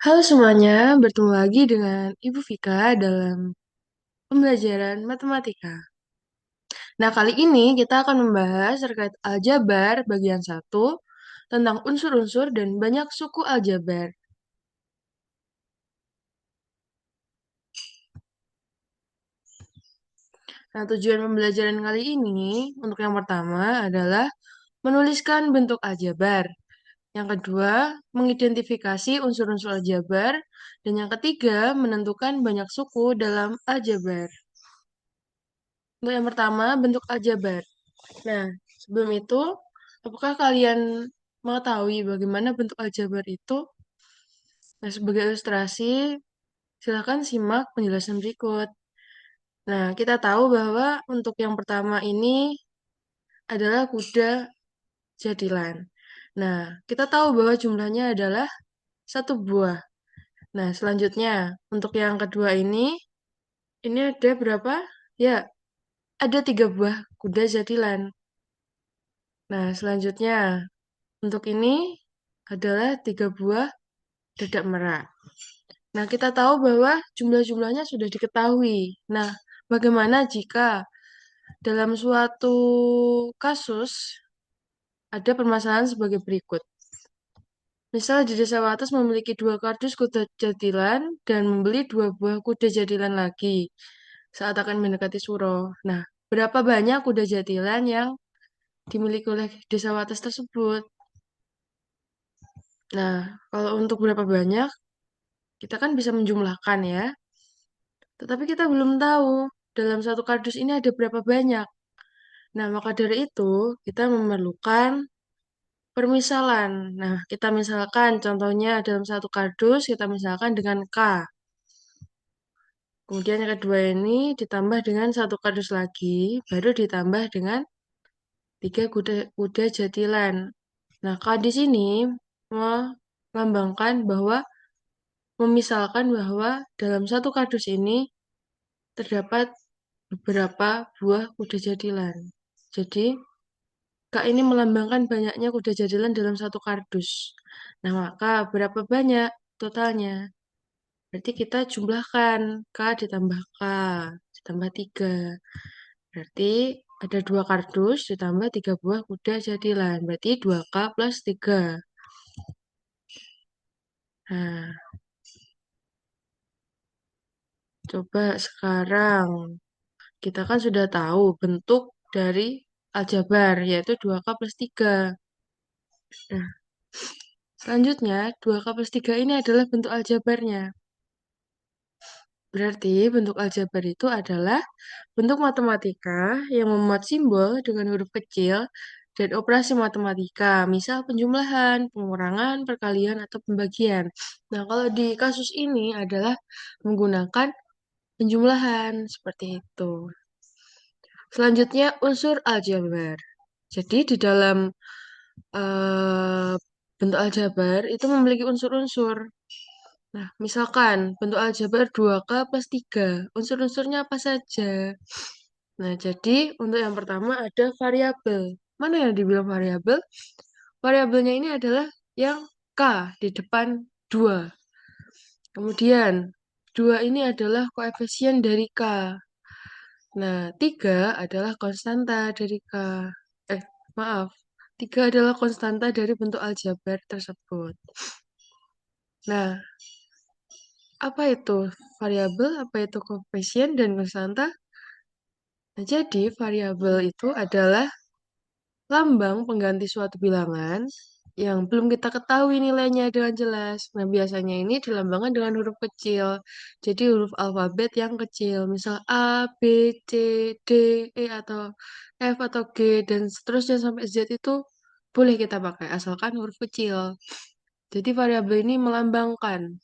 Halo semuanya, bertemu lagi dengan Ibu Vika dalam pembelajaran matematika. Nah, kali ini kita akan membahas terkait aljabar bagian satu tentang unsur-unsur dan banyak suku aljabar. Nah, tujuan pembelajaran kali ini untuk yang pertama adalah menuliskan bentuk aljabar. Yang kedua, mengidentifikasi unsur-unsur aljabar. Dan yang ketiga, menentukan banyak suku dalam aljabar. Untuk yang pertama, bentuk aljabar. Nah, sebelum itu, apakah kalian mengetahui bagaimana bentuk aljabar itu? Nah, sebagai ilustrasi, silakan simak penjelasan berikut. Nah, kita tahu bahwa untuk yang pertama ini adalah kuda jadilan. Nah, kita tahu bahwa jumlahnya adalah satu buah. Nah, selanjutnya, untuk yang kedua ini ada berapa? Ya, ada tiga buah kuda jadilan. Nah, selanjutnya, untuk ini adalah tiga buah dadak merak. Nah, kita tahu bahwa jumlah-jumlahnya sudah diketahui. Nah, bagaimana jika dalam suatu kasus ada permasalahan sebagai berikut? Misal di Desa Wates memiliki dua kardus kuda jadilan dan membeli dua buah kuda jadilan lagi saat akan mendekati Suro. Nah, berapa banyak kuda jadilan yang dimiliki oleh Desa Wates tersebut? Nah, kalau untuk berapa banyak, kita kan bisa menjumlahkan ya. Tetapi kita belum tahu dalam satu kardus ini ada berapa banyak. Nah, maka dari itu kita memerlukan permisalan. Nah, kita misalkan contohnya dalam satu kardus kita misalkan dengan K. Kemudian yang kedua ini ditambah dengan satu kardus lagi, baru ditambah dengan tiga kuda jadilan. Nah, K di sini melambangkan bahwa memisalkan bahwa dalam satu kardus ini terdapat beberapa buah kuda jadilan. Jadi, Kak ini melambangkan banyaknya kuda jadilan dalam satu kardus. Nah, maka berapa banyak totalnya? Berarti kita jumlahkan. K ditambah K, ditambah 3. Berarti ada dua kardus ditambah tiga buah kuda jadilan. Berarti 2K plus 3. Nah, coba sekarang. Kita kan sudah tahu bentuk dari aljabar, yaitu 2K plus 3. Nah, selanjutnya, 2K plus 3 ini adalah bentuk aljabarnya. Berarti bentuk aljabar itu adalah bentuk matematika yang memuat simbol dengan huruf kecil dan operasi matematika, misal penjumlahan, pengurangan, perkalian, atau pembagian. Nah, kalau di kasus ini adalah menggunakan penjumlahan, seperti itu. Selanjutnya, unsur aljabar. Jadi, di dalam eh, bentuk aljabar itu memiliki unsur-unsur. Nah, misalkan bentuk aljabar 2K plus 3. Unsur-unsurnya apa saja? Nah, jadi untuk yang pertama ada variabel. Mana yang dibilang variabel? Variabelnya ini adalah yang K di depan 2. Kemudian, 2 ini adalah koefisien dari K. Nah, 3 adalah konstanta dari K. Maaf. 3 adalah konstanta dari bentuk aljabar tersebut. Nah, apa itu variabel, apa itu koefisien, dan konstanta? Nah, jadi variabel itu adalah lambang pengganti suatu bilangan yang belum kita ketahui nilainya dengan jelas. Nah, biasanya ini dilambangkan dengan huruf kecil. Jadi huruf alfabet yang kecil. Misal A, B, C, D, E, atau F, atau G, dan seterusnya sampai Z itu boleh kita pakai, asalkan huruf kecil. Jadi variabel ini melambangkan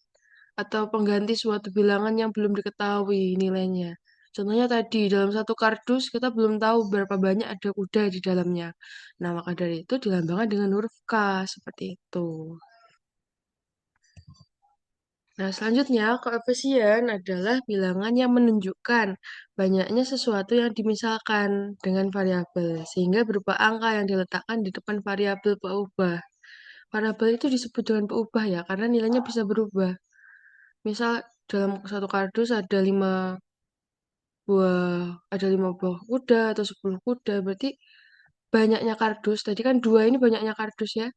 atau pengganti suatu bilangan yang belum diketahui nilainya. Contohnya tadi, dalam satu kardus kita belum tahu berapa banyak ada kuda di dalamnya. Nah, maka dari itu dilambangkan dengan huruf K, seperti itu. Nah, selanjutnya, koefisien adalah bilangan yang menunjukkan banyaknya sesuatu yang dimisalkan dengan variabel, sehingga berupa angka yang diletakkan di depan variabel peubah. Variabel itu disebut dengan peubah ya, karena nilainya bisa berubah. Misal dalam satu kardus ada 5 buah kuda atau 10 kuda, berarti banyaknya kardus, tadi kan 2 ini banyaknya kardus ya,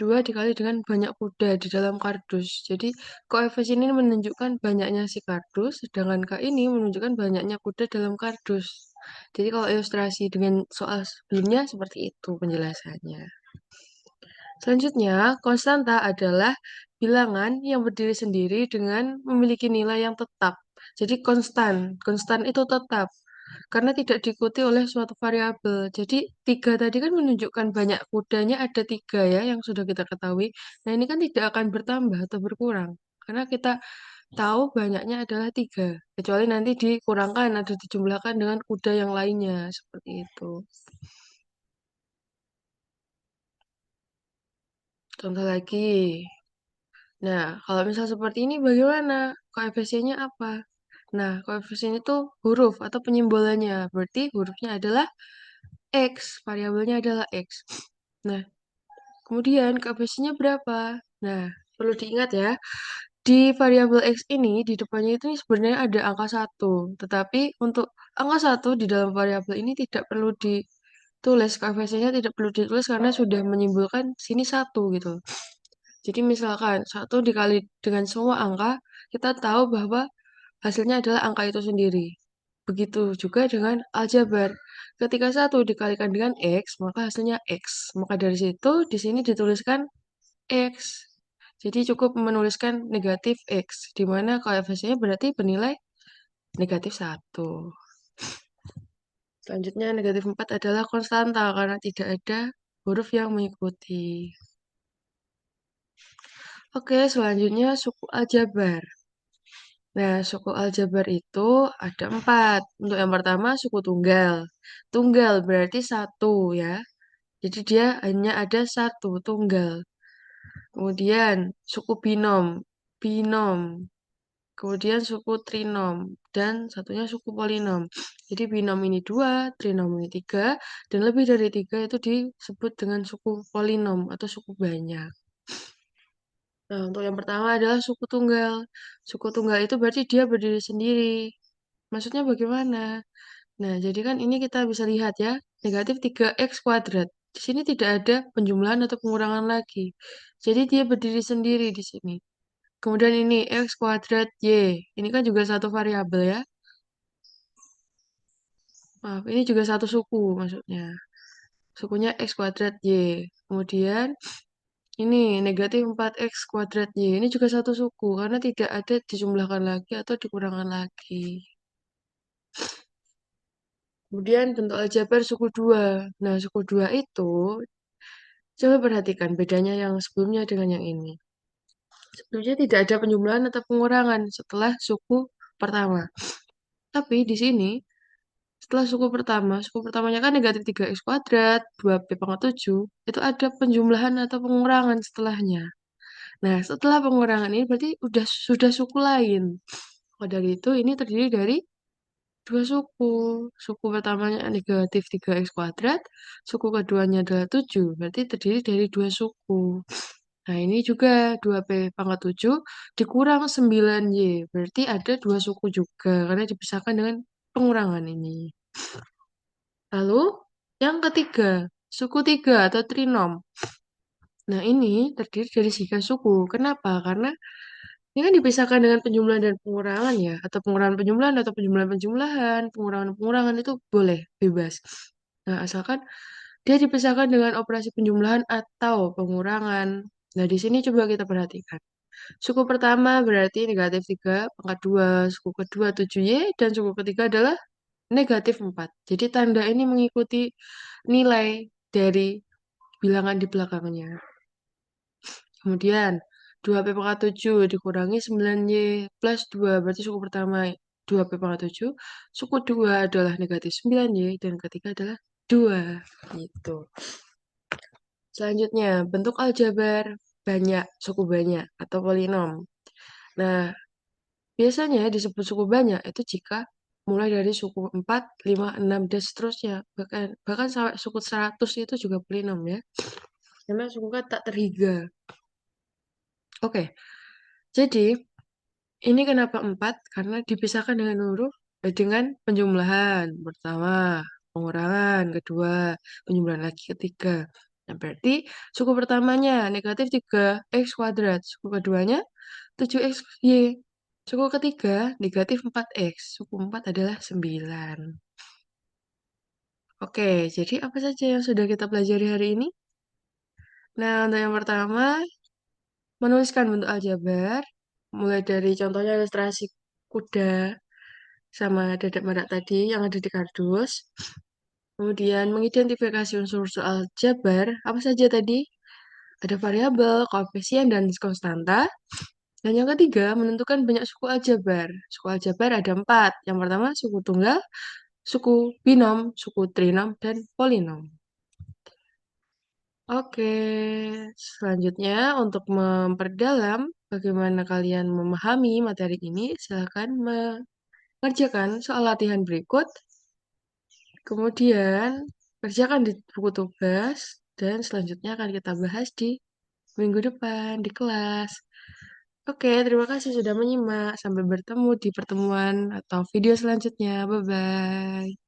2 dikali dengan banyak kuda di dalam kardus. Jadi koefisien ini menunjukkan banyaknya si kardus, sedangkan K ini menunjukkan banyaknya kuda dalam kardus. Jadi kalau ilustrasi dengan soal sebelumnya seperti itu penjelasannya. Selanjutnya, konstanta adalah bilangan yang berdiri sendiri dengan memiliki nilai yang tetap. Jadi konstan, konstan itu tetap karena tidak diikuti oleh suatu variabel. Jadi 3 tadi kan menunjukkan banyak kudanya ada 3 ya yang sudah kita ketahui. Nah ini kan tidak akan bertambah atau berkurang karena kita tahu banyaknya adalah 3. Kecuali nanti dikurangkan atau dijumlahkan dengan kuda yang lainnya seperti itu. Contoh lagi. Nah, kalau misal seperti ini bagaimana? Koefisiennya apa? Nah, koefisien itu huruf atau penyimbolannya. Berarti hurufnya adalah X, variabelnya adalah X. Nah, kemudian koefisiennya berapa? Nah, perlu diingat ya, di variabel X ini, di depannya itu sebenarnya ada angka 1. Tetapi untuk angka 1 di dalam variabel ini tidak perlu ditulis, koefisiennya tidak perlu ditulis karena sudah menyimpulkan sini 1 gitu. Jadi misalkan 1 dikali dengan semua angka, kita tahu bahwa hasilnya adalah angka itu sendiri. Begitu juga dengan aljabar. Ketika 1 dikalikan dengan X, maka hasilnya X. Maka dari situ, di sini dituliskan X. Jadi cukup menuliskan negatif X, di mana koefisiennya berarti bernilai negatif 1. Selanjutnya, negatif 4 adalah konstanta, karena tidak ada huruf yang mengikuti. Oke, selanjutnya suku aljabar. Nah, suku aljabar itu ada 4. Untuk yang pertama, suku tunggal. Tunggal berarti 1 ya. Jadi dia hanya ada 1, tunggal. Kemudian suku binom, binom. Kemudian suku trinom. Dan satunya suku polinom. Jadi binom ini 2, trinom ini 3. Dan lebih dari 3 itu disebut dengan suku polinom atau suku banyak. Nah, untuk yang pertama adalah suku tunggal. Suku tunggal itu berarti dia berdiri sendiri. Maksudnya bagaimana? Nah, jadi kan ini kita bisa lihat ya, negatif 3x kuadrat. Di sini tidak ada penjumlahan atau pengurangan lagi. Jadi dia berdiri sendiri di sini. Kemudian ini x kuadrat y. Ini kan juga satu variabel ya. Maaf, ini juga satu suku maksudnya. Sukunya x kuadrat y. Kemudian ini negatif 4x kuadrat y. Ini juga satu suku karena tidak ada dijumlahkan lagi atau dikurangkan lagi. Kemudian bentuk aljabar suku 2. Nah, suku 2 itu, coba perhatikan bedanya yang sebelumnya dengan yang ini. Sebelumnya tidak ada penjumlahan atau pengurangan setelah suku pertama. Tapi di sini, setelah suku pertamanya kan negatif 3x kuadrat, 2p pangkat 7, itu ada penjumlahan atau pengurangan setelahnya. Nah, setelah pengurangan ini berarti sudah suku lain. Maka dari itu, ini terdiri dari dua suku. Suku pertamanya negatif 3x kuadrat, suku keduanya adalah 7. Berarti terdiri dari dua suku. Nah, ini juga 2p pangkat 7 dikurang 9y. Berarti ada dua suku juga, karena dipisahkan dengan pengurangan ini. Lalu, yang ketiga, suku 3 atau trinom. Nah, ini terdiri dari 3 suku. Kenapa? Karena ini kan dipisahkan dengan penjumlahan dan pengurangan ya, atau pengurangan penjumlahan atau penjumlahan penjumlahan, pengurangan pengurangan itu boleh bebas. Nah, asalkan dia dipisahkan dengan operasi penjumlahan atau pengurangan. Nah, di sini coba kita perhatikan. Suku pertama berarti negatif 3 pangkat 2, suku kedua 7y, dan suku ketiga adalah negatif 4. Jadi tanda ini mengikuti nilai dari bilangan di belakangnya. Kemudian 2p pangkat 7 dikurangi 9y plus 2, berarti suku pertama 2p pangkat 7, suku 2 adalah negatif 9y, dan ketiga adalah 2. Gitu. Selanjutnya, bentuk aljabar banyak, suku banyak, atau polinom. Nah, biasanya disebut suku banyak itu jika mulai dari suku 4, 5, 6, dan seterusnya. Bahkan sampai suku 100 itu juga polinom ya. Karena suku kan tak terhingga. Oke, jadi Ini kenapa 4? Karena dipisahkan dengan penjumlahan. Pertama, pengurangan. Kedua, penjumlahan lagi ketiga. Nah, berarti suku pertamanya negatif 3x kuadrat. Suku keduanya 7xy. Suku ketiga negatif 4x. Suku 4 adalah 9. Oke, jadi apa saja yang sudah kita pelajari hari ini? Nah, untuk yang pertama, menuliskan bentuk aljabar, mulai dari contohnya ilustrasi kuda sama dadak madak tadi yang ada di kardus. Kemudian mengidentifikasi unsur-unsur aljabar, apa saja tadi? Ada variabel, koefisien, dan konstanta. Dan yang ketiga, menentukan banyak suku aljabar. Suku aljabar ada 4. Yang pertama, suku tunggal, suku binom, suku trinom, dan polinom. Oke, selanjutnya untuk memperdalam bagaimana kalian memahami materi ini, silakan mengerjakan soal latihan berikut, kemudian kerjakan di buku tugas, dan selanjutnya akan kita bahas di minggu depan di kelas. Oke, terima kasih sudah menyimak. Sampai bertemu di pertemuan atau video selanjutnya. Bye-bye.